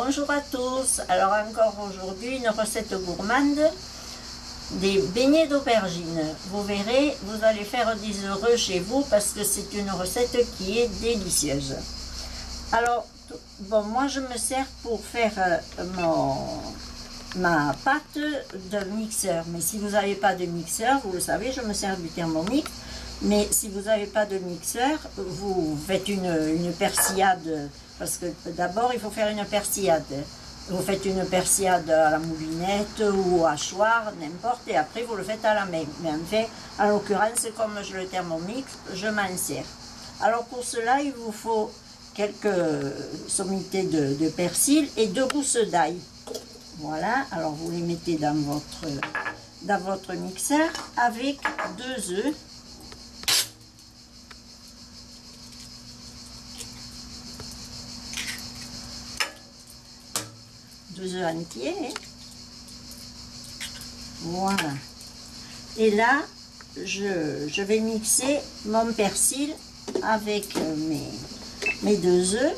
Bonjour à tous, alors encore aujourd'hui une recette gourmande, des beignets d'aubergine. Vous verrez, vous allez faire des heureux chez vous parce que c'est une recette qui est délicieuse. Alors, bon, moi je me sers pour faire ma pâte de mixeur, mais si vous n'avez pas de mixeur, vous le savez, je me sers du Thermomix. Mais si vous n'avez pas de mixeur, vous faites une persillade, parce que d'abord il faut faire une persillade. Vous faites une persillade à la moulinette ou au hachoir, n'importe, et après vous le faites à la main. Mais en fait, en l'occurrence, comme je le Thermomix, je m'en sers. Alors pour cela, il vous faut quelques sommités de persil et 2 gousses d'ail. Voilà, alors vous les mettez dans votre mixeur avec 2 œufs. Deux œufs entiers. Voilà. Et là, je vais mixer mon persil avec mes 2 œufs.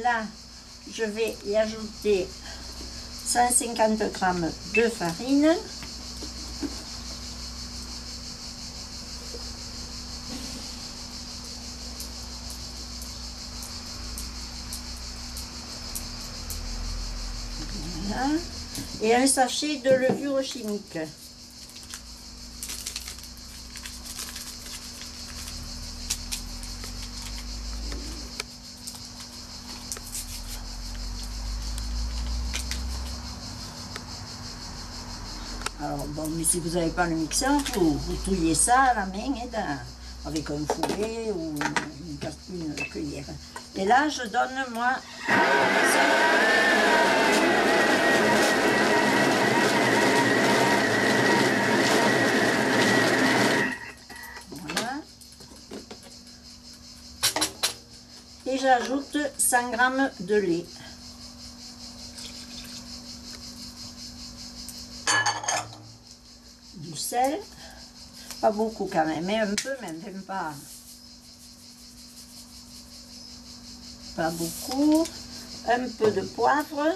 Là, je vais y ajouter 150 g de farine. Voilà. Et un sachet de levure chimique. Alors bon, mais si vous n'avez pas le mixeur, vous touillez ça à la main avec un fouet ou une cuillère. Et là, je donne moi. Voilà. Et j'ajoute 100 g de lait. Du sel, pas beaucoup quand même, mais un peu, même pas beaucoup, un peu de poivre,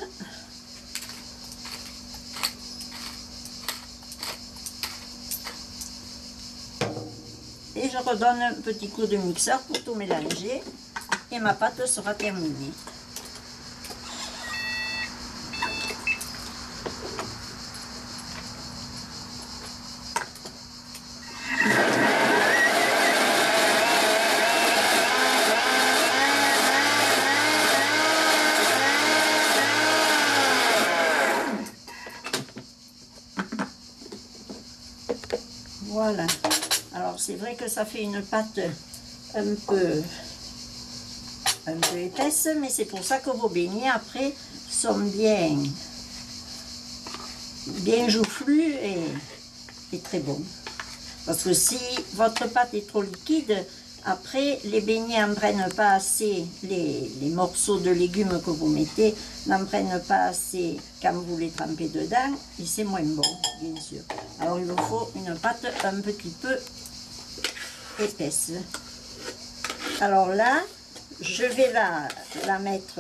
et je redonne un petit coup de mixeur pour tout mélanger et ma pâte sera terminée. Voilà, alors c'est vrai que ça fait une pâte un peu épaisse, mais c'est pour ça que vos beignets après sont bien joufflus et très bons. Parce que si votre pâte est trop liquide, après les beignets n'en prennent pas assez, les morceaux de légumes que vous mettez n'en prennent pas assez quand vous les trempez dedans, et c'est moins bon, bien sûr. Alors il vous faut une pâte un petit peu épaisse. Alors là, je vais la mettre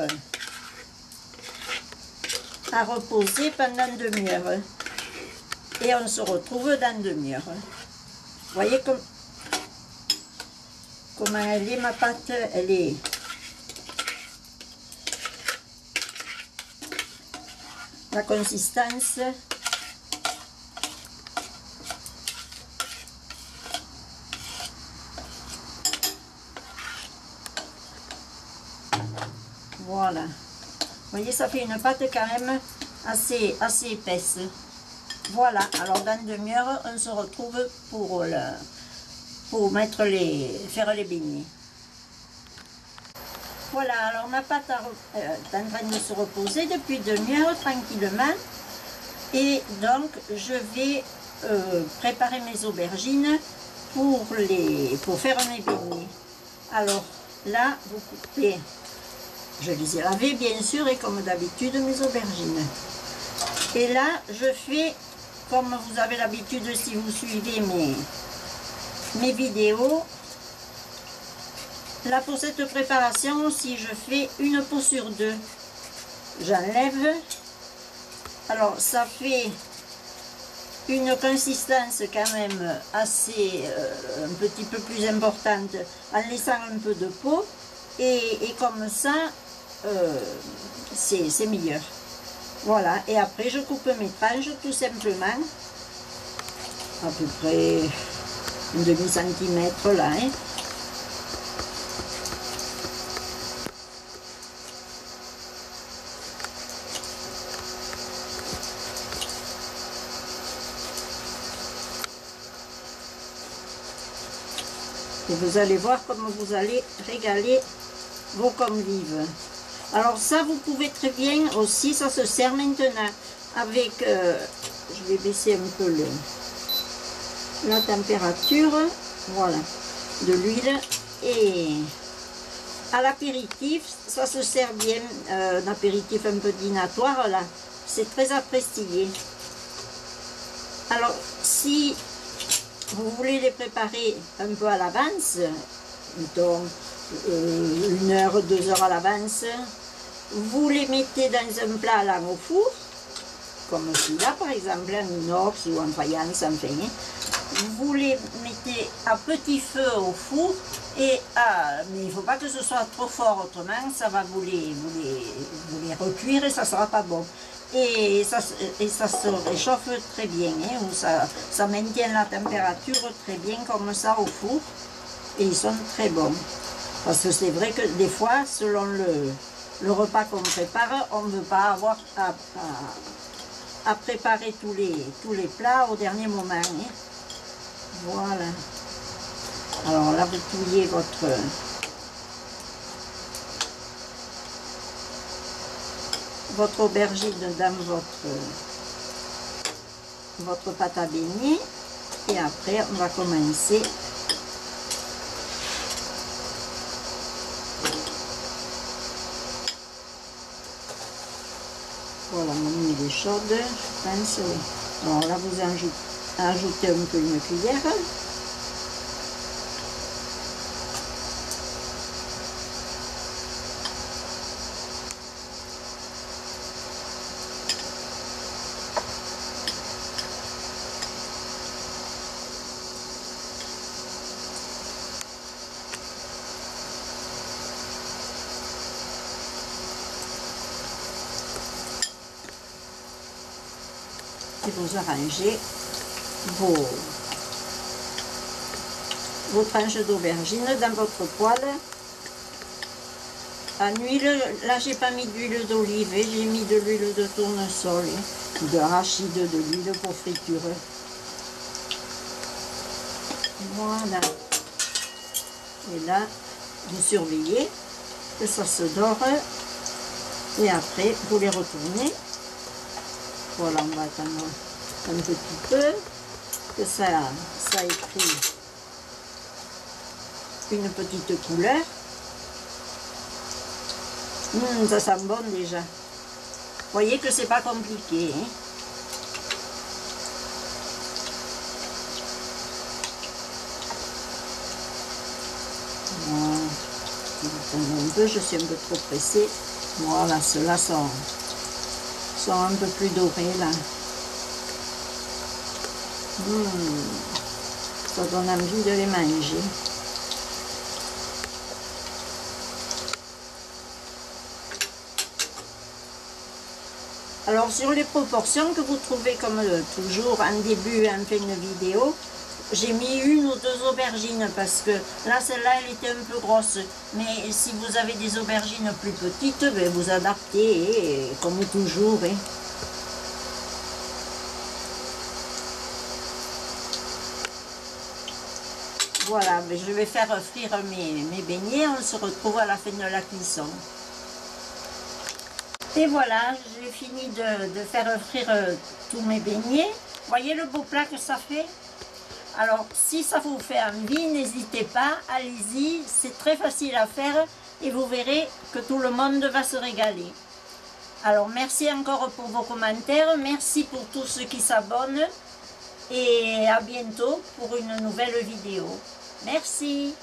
à reposer pendant 1 demi-heure. Et on se retrouve dans 1 demi-heure. Vous voyez comment elle est, ma pâte, elle est la consistance. Voilà. Vous voyez, ça fait une pâte quand même assez épaisse. Voilà, alors dans 1 demi-heure, on se retrouve pour faire les beignets. Voilà, alors ma pâte est en train de se reposer depuis 1 demi-heure tranquillement. Et donc, je vais préparer mes aubergines pour faire mes beignets. Alors, là, vous coupez. Je les ai lavés, bien sûr, et comme d'habitude, mes aubergines. Et là, je fais, comme vous avez l'habitude, si vous suivez mes vidéos, là, pour cette préparation aussi, je fais une peau sur deux. J'enlève. Alors, ça fait une consistance quand même assez, un petit peu plus importante, en laissant un peu de peau. Et comme ça, c'est meilleur. Voilà, et après je coupe mes tranches tout simplement, à peu près un demi-centimètre là. Hein. Et vous allez voir comment vous allez régaler vos convives. Alors ça, vous pouvez très bien aussi, ça se sert maintenant avec, je vais baisser un peu la température, voilà, de l'huile. Et à l'apéritif, ça se sert bien, un apéritif un peu dînatoire, là, c'est très apprécié. Alors, si vous voulez les préparer un peu à l'avance, mettons 1 heure, 2 heures à l'avance, vous les mettez dans un plat à au four, comme celui-là par exemple, en inox ou en faïence, enfin, vous les mettez à petit feu au four, mais il ne faut pas que ce soit trop fort, autrement ça va vous les recuire et ça ne sera pas bon. Et ça se réchauffe très bien, hein, ça maintient la température très bien comme ça au four, et ils sont très bons. Parce que c'est vrai que des fois, selon le repas qu'on prépare, on ne veut pas avoir à préparer tous les plats au dernier moment. Hein. Voilà. Alors là, vous touillez votre aubergine dans votre pâte à beignet. Et après, on va commencer . Voilà, mon huile est chaude, je pense, oui. Alors là, vous ajoutez un peu une cuillère. Et vous arrangez vos tranches d'aubergine dans votre poêle en huile. Là, j'ai pas mis d'huile d'olive, j'ai mis de l'huile de tournesol, d'arachide, de l'huile pour friture. Voilà. Et là, vous surveillez que ça se dore. Et après, vous les retournez. Voilà, on va attendre un petit peu que ça ait pris une petite couleur. Ça sent bon déjà. Vous voyez que c'est pas compliqué. Hein? Voilà. Un peu, je suis un peu trop pressée. Voilà, ceux-là sont un peu plus dorés là. Ça donne envie de les manger. Alors sur les proportions que vous trouvez comme toujours en début et en fin de vidéo, j'ai mis 1 ou 2 aubergines parce que là celle-là elle était un peu grosse, mais si vous avez des aubergines plus petites, ben, vous adaptez comme toujours. Hein. Voilà, ben, je vais faire frire mes beignets, on se retrouve à la fin de la cuisson. Et voilà, j'ai fini de faire frire tous mes beignets. Voyez le beau plat que ça fait? Alors, si ça vous fait envie, n'hésitez pas, allez-y, c'est très facile à faire et vous verrez que tout le monde va se régaler. Alors, merci encore pour vos commentaires, merci pour tous ceux qui s'abonnent et à bientôt pour une nouvelle vidéo. Merci.